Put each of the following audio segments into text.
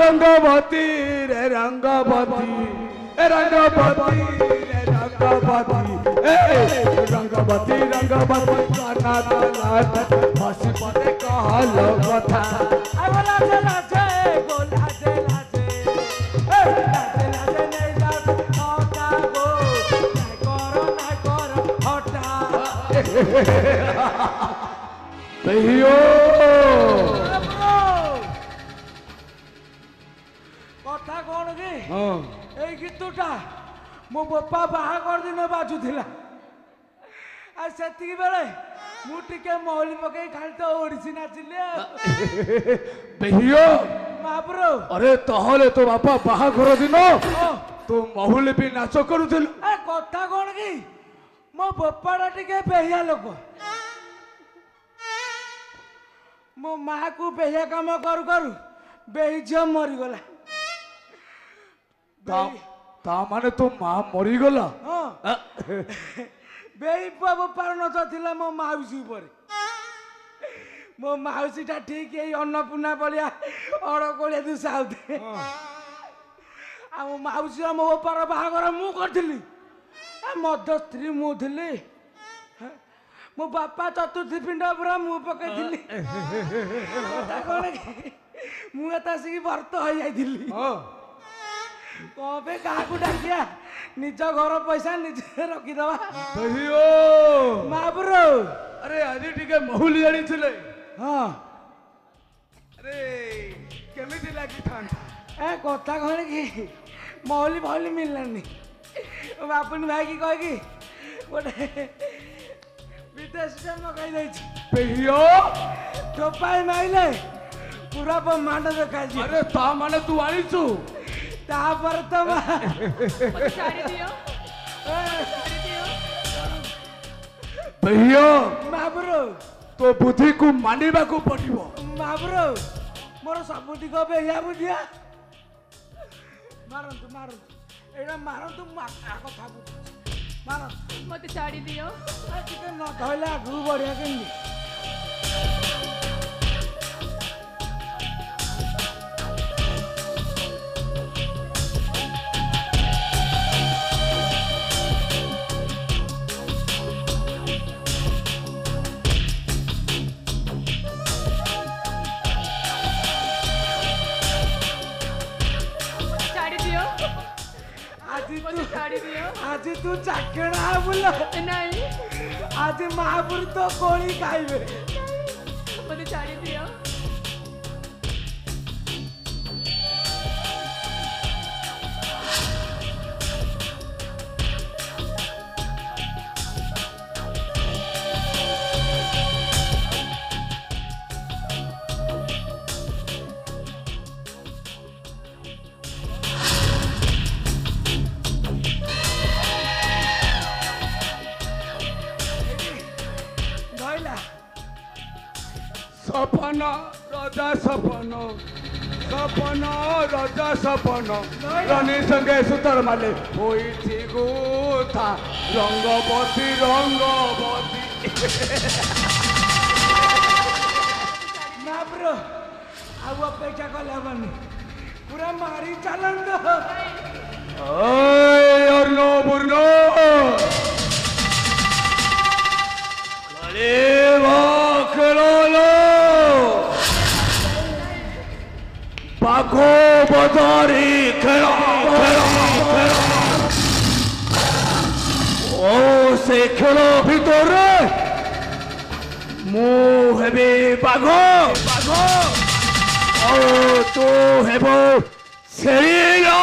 रंगवती रे रंगवती रंगवती रे रंगवती रंगवती गाना गाना हसी पते कहल कथा अब लाजे लाजे गो लाजे लाजे लाजे लाजे नहीं जाओ हटा गो नहीं करो हटा भैया कथा कौन की এই গীতটা মো বাপা বাহাঘর দিন বাজুଥିଲା আর সেতিকি বেলে মু টিকে মহলি পকাই খালি তো ওড়িছি নাচিলে भैया মহাপ্রভু अरे तहले तो बापा बाहाघर दिन तो महुली भी नाच करुथिलु এ কথা কোন কি মো বাপাটা টিকে বেহিয়া লোক মো মা কু বেহিয়া কাম কରୁ কରୁ বেহি ঝିଅ মরিগলা ता माने तो मां मरी गला बेही पुआ बोपार नथिला मो माउसी उपरे मो माउसीटा ठीक यही अन्नपूर्णा बलिया अड़कोलिया दुसाउथे आ मो माउसी मो बोपार बाहागर मु करथिली मध्य स्त्री मु थिली मो बापा चतुर्थी पिंड पूरा मु पकैथिली मु एतासिकी व्रत हो जाइथिली कबे काकू डाकिया निज घर पैसा निजे रखिदवा भैया महापुरो अरे आज टिके महुली आनी थिले हाँ अरे केमिति लागी थान ए कथा कहले कि मौली भौली मिललानी बापुनी भाई की कह कि गोटे विदेश से मगाई दै भैया टोपाई माइले पूरा ब्रह्मांड देखा जी अरे ता माने तू आनी छु तापर तो साड़ी दियो भैया महापुरो तो बुद्धि को मानिबा को पड़िबो महापुरो मोर सबुति को बेहिया बुझिया मारंतु मारंतु एडा मारंतु कथा बुझ मारंतु मते साड़ी दियो ଟିକେ ନ ଧଇଲେ ଆଗକୁ ବଢିଆ କେମିତି साड़ी दियो ଆଜି मते साड़ी दियो ଆଜି ତୁ ଚାକେଣା ବୁଲ नहीं ଆଜି ମହାପୁର ତ କୋଳି ଖାଇବେ मते साड़ी दियो ଧଇଲା सपन राजा सपन सपन राजा सपन रानी संगे सुतर माले होई थी गोथा रंगवती रंगवती ମହାପୁର ଆଉ ଅପେକ୍ଷା କଲେ ହବନି ପୁରା ମାରି ଚାଲନ୍ତୁ ओए अर्नो बुर्नो अरे वाखलो बाघो बजारी खेला खेला ओ से खेलो भीतर मु हेबी बाघो बाघो ओ तू हेबो सेरिया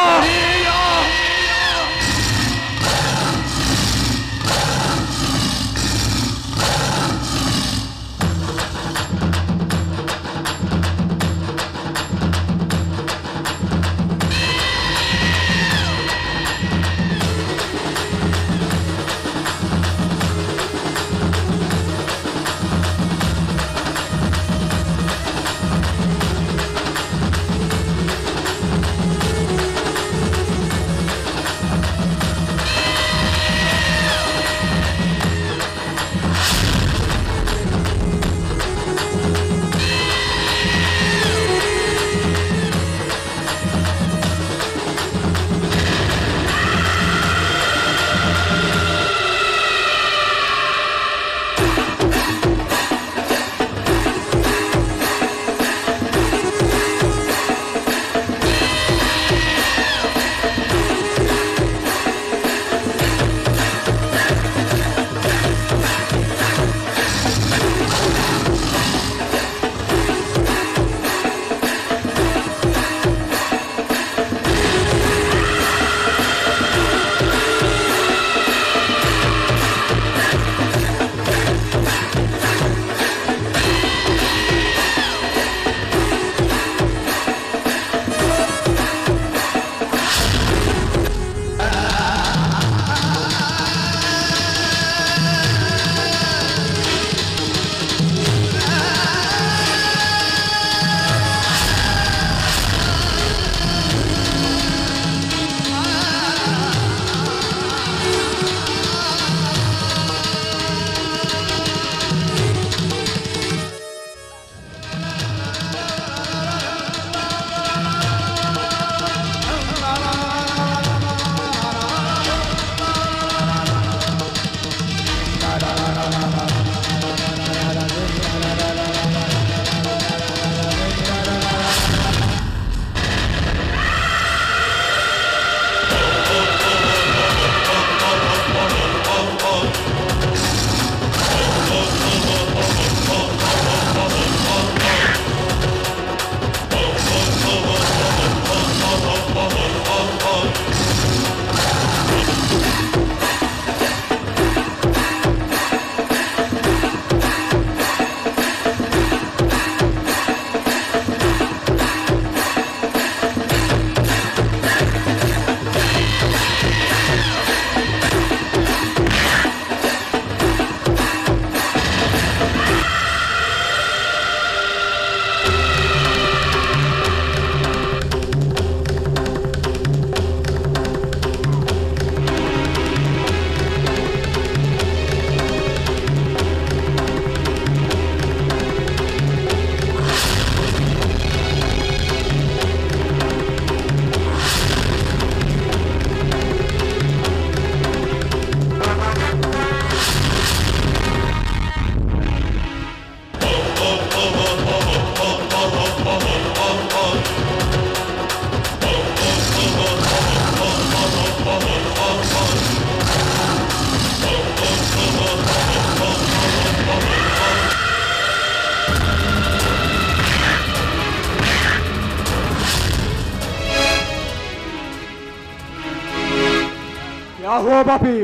हुआ बापी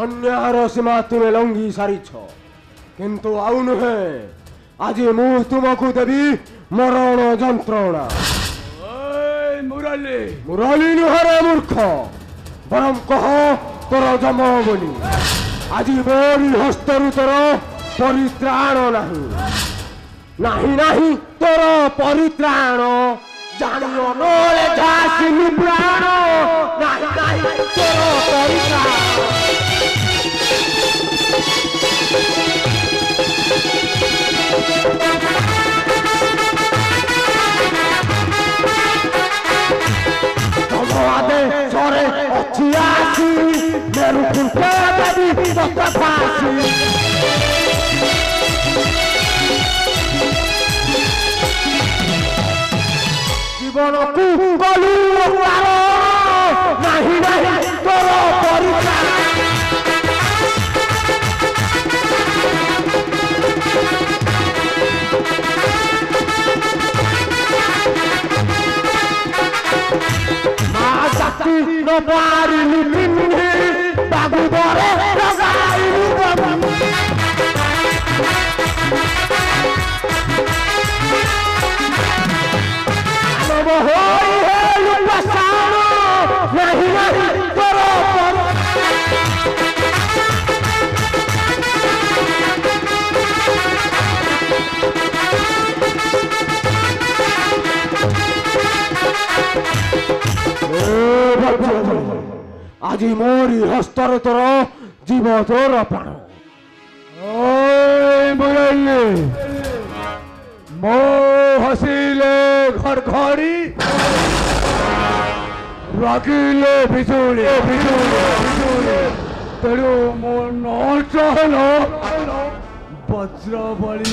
अन्यार सीमा तुमे लंघी सारीछ किंतु आउ नुहे आज मु तुमको देवी मरण जंत्रणा। मुरली मुरली नुहरे मूर्ख बरम कह तोर जम बोली आज मोरी हस्तरु तोर परित्राण नहीं नहीं नहीं तोर परित्राण जानियो नोले झासिनी प्राण नहीं नहीं तोर परित्राण। आदे सरे अच्छी आसी मेरू फुलके देवी तोता फासी जीवन को गलू पारो नहीं नहीं तोर परित्राण। no pari ni pinni bagu bore ragai babu no hoi helu pasano nahi nahi toro आज मोरी हस्तर तोर जीव तोर प्राण मो हसिले घर घड़ी रागिले बिजुली बिजुली तेणु मो न चल वज्र बड़ी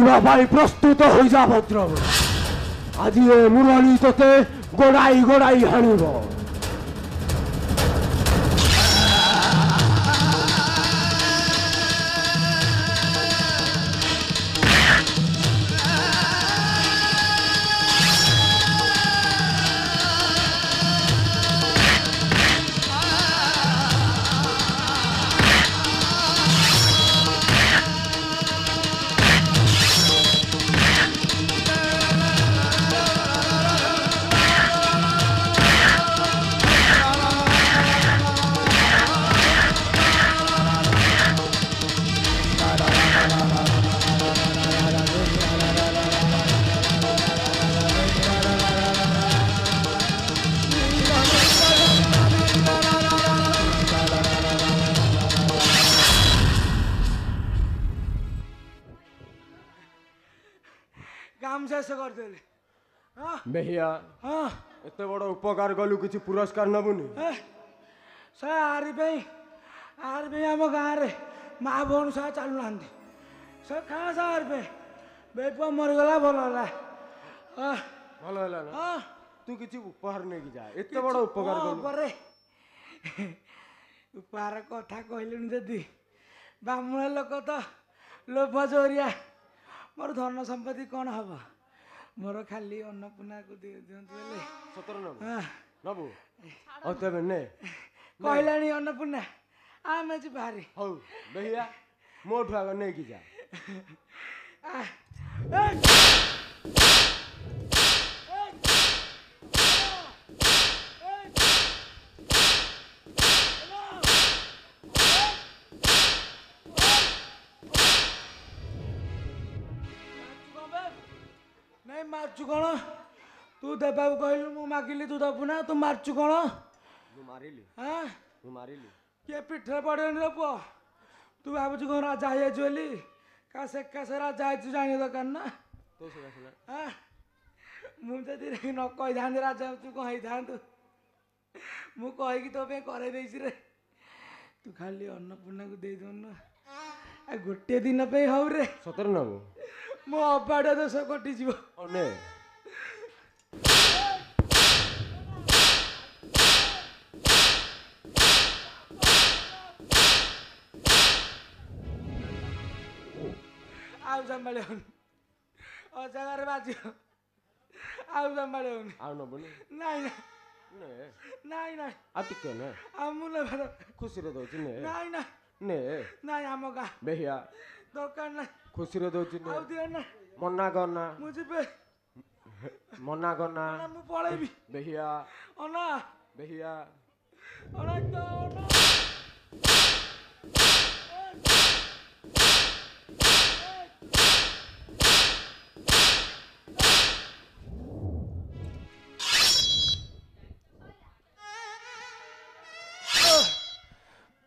ଲଢ଼ିବା ପାଇଁ ପ୍ରସ୍ତୁତ ହୋଇଯା ଭଦ୍ର। ଆଜି ଏ ମୁରଳୀ ତୋତେ ଗୋଡ଼ାଇ ଗୋଡ଼ାଇ ହାଣିବ। काम शेष करदेले हाँ ବେହିଆ हाँ ଏତେ ବଡ଼ ଉପକାର କଲୁ କିଛି ପୁରସ୍କାର ନବୁନି? ସେ ଆରି ପାଇଁ ଆମ ଗାଁରେ ମା ଭଉଣୀ ସହ ଚାଲୁନାହାନ୍ତି। ସେ ଖାଁ ସାର ପାଇଁ ବେପୁଅ ମରିଗଲା ଭଲ ହେଲା। ଭଲ ହେଲା ନା? ହଁ ତୁ କିଛି ଉପହାର ନେଇକି ଯା। ଏତେ ବଡ଼ ଉପକାର କଲୁ। ପରେ ଉପହାର କଥା କହିଲୁଣି ଯଦି ବ୍ରାହ୍ମଣ ଲୋକ ତ ଲୋଭ ଜୋରିଆ। ମୋର ଧନ ସମ୍ପତ୍ତି କ'ଣ ହବ? ମୋର ଖାଲି ଅନ୍ନପୂର୍ଣ୍ଣାକୁ ଦିଅନ୍ତୁ ହେଲେ ସତର ନବୁ ନବୁ ହଉ ତେବେ ନେ କହିଲାଣି ଅନ୍ନପୂର୍ଣ୍ଣା ଆମେ ଯିବା ଭାରି। ହଉ ବେହିଆ ମୋଠୁ ଆଗ ନେଇକି ଯା। ନାଇଁ ମାରୁଛୁ କ'ଣ? ତୁ ଦେବାକୁ କହିଲୁ ମୁଁ ମାଗିଲି ତୁ ଦେବୁ ନା? ତୁ ମାରୁଛୁ କ'ଣ? ମୁଁ ମାରିଲି ହଁ ମୁଁ ମାରିଲି କିଏ ପିଠରେ ପଡ଼ିବନି ରେ ପୁଅ। ତୁ ଭାବୁଛୁ କ'ଣ ରାଜା ହେଇଯାଇଛୁ ବୋଲି? କାଶ ରାଜା ହେଇଛୁ ଜାଣିବା ଦରକାର ନା। ତୋ ସେବା ଶୁଣା ହଁ ମୁଁ ଯଦି ନ କହିଥାନ୍ତି ରାଜା ତୁ କ'ଣ ହେଇଥାନ୍ତୁ? ମୁଁ କହିକି ତୋ ପାଇଁ କରେଇ ଦେଇଛି ରେ। ତୁ ଖାଲି ଅନ୍ନପୂର୍ଣ୍ଣାକୁ ଦେଇଦେଉନୁ ଗୋଟିଏ ଦିନ ପାଇଁ ହଉ ରେ। ସତର ନବୁ ମୋ ଅବାଡ ଦୋଷ କଟିଯିବ। ହଉ ନେ ଆଉ ସମ୍ଭାଳି ହଉନି ଅଜାଗାରେ ବାଜିବ ଆଉ ସମ୍ଭାଳି ହଉନି। ଆଉ ନବୁନି? ନାଇଁ ନେ ନାଇଁ ନାଇଁ ଆଉ ଟିକେ ନେ ଆଉ ମୁଁ ନେବାର ଖୁସିରେ ଦଉଛି ନେ ନାଇଁ ନାଇଁ ନେ ନାଇଁ ଆମ ଗାଁ ବେହିଆ ଦରକାର ନାହିଁ। ଖୁସିରେ ଦଉଛି ନେ ଆଉ ଦିଅ ନା ମନା କରନା ମୁଁ ଯିବି ମନା କରନା ମୁଁ ପଳେଇବି। ବେହିଆ ଅନା ବେହିଆ ଅନା ଅନା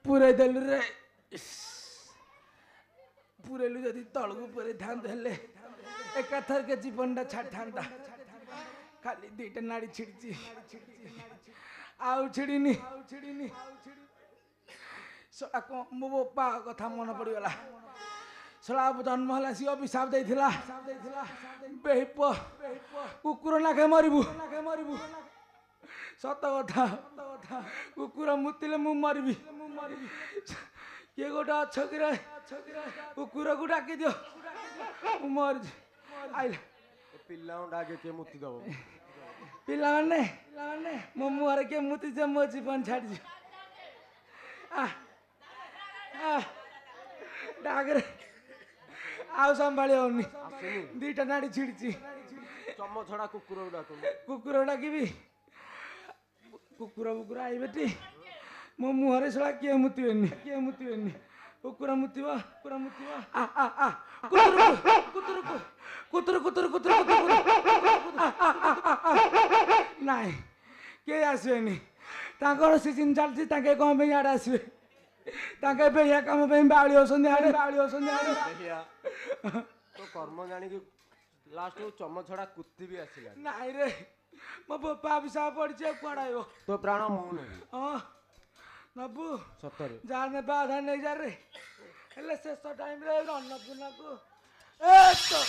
ପୁରେଇ ଦେଲୁ ରେ ପୁରେଇଲୁ ଯଦି ତଳକୁ ପୁରେଇଥାନ୍ତୁ ହେଲେ ଏକାଥରକେ ଜୀବନଟା ଛାଡ଼ିଥାନ୍ତା। ଖାଲି ଦିଟା ନାଡ଼ି ଛିଡ଼ିଛି ଆଉ ଛିଡ଼ିନି ସେଟା କ'ଣ ମୋ ବୋପା କଥା ମନେ ପଡ଼ିଗଲା। ସେଟା ଜନ୍ମ ହେଲା ସିଏ ଅଭିଶାପ ଦେଇଥିଲା ବେହି ପୁଅ କୁକୁର ନାଖେ ମରିବୁ। ସତ କଥା କୁକୁର ମୁତିଲେ ମୁଁ ମରିବି। କିଏ ଗୋଟେ ଅଛ କିରେ କୁକୁରକୁ ଡାକିଦିଅ ମୁଁ ମରିଛି। ଆଇଲା ପିଲାଙ୍କୁ ଡାକେ କିଏ ମୁତି ଦବ? ପିଲାମାନେ ମୋ ମୁହଁରେ କିଏ ମୁତିଛ ମୋ ଜୀବନ ଛାଡ଼ିଛି। ଡାକରେ ଆଉ ସମ୍ଭାଳି ହଉନି ଦିଟା ନାଡ଼ି ଛିଡ଼ିଛି। ଚମ ଛଡ଼ା କୁକୁରକୁ ଡାକୁନି? କୁକୁର ଡାକିବି କୁକୁର ଆଇବେଟି ମୋ ମୁହଁରେ ସେଟା କିଏ ମୁତିବେନି କୁକୁର ମୁତିବ ନାଇଁ କେହି ଆସିବେନି। ତାଙ୍କର ସିଜିନ୍ ଚାଲିଛି ତାଙ୍କେ କ'ଣ ପାଇଁ ଆଡ଼େ ଆସିବେ? ତାଙ୍କେ ବେହିଆ କାମ ପାଇଁ ବାଉଳି ହଉଛନ୍ତି ଆଡ଼େ ତୋ କର୍ମ ଜାଣିକି ଲାଷ୍ଟକୁ ଚମ ଛଡ଼ା କୁତି ବି ଆସିଲା। ନାଇଁ ରେ ମୋ ବୋପା ଅଭିଶାପ ପଡ଼ିଛି ଆଉ କୁଆଡ଼େ ଆଇବ? ତୋ ପ୍ରାଣ ମୁଁ ନେବି। ହଁ ନବୁ ସତରେ ଯାହା ନେବା ଆଧା ନେଇଯା ରେ। ହେଲେ ଶେଷ ଟାଇମ୍ରେ ଅନ୍ନପୂର୍ଣ୍ଣାକୁ ଏତ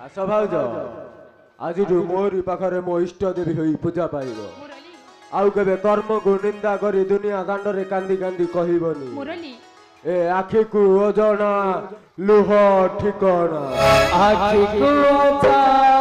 ଆସ ଭାଉଜ ଆଜିଠୁ ମୋରି ପାଖରେ ମୋ ଇଷ୍ଟ ଦେବୀ ହୋଇ ପୂଜା ପାଇବ ମୁରଲି ଆଉ କେବେ କର୍ମକୁ ନିନ୍ଦା କରି ଦୁନିଆ ଦାଣ୍ଡରେ କାନ୍ଦି କାନ୍ଦି କହିବନି ମୁରଲି ଏ ଆଖିକୁ ଅଜଣା ଲୁହ ଠିକଣା ଆଖିକୁ ଅଜଣା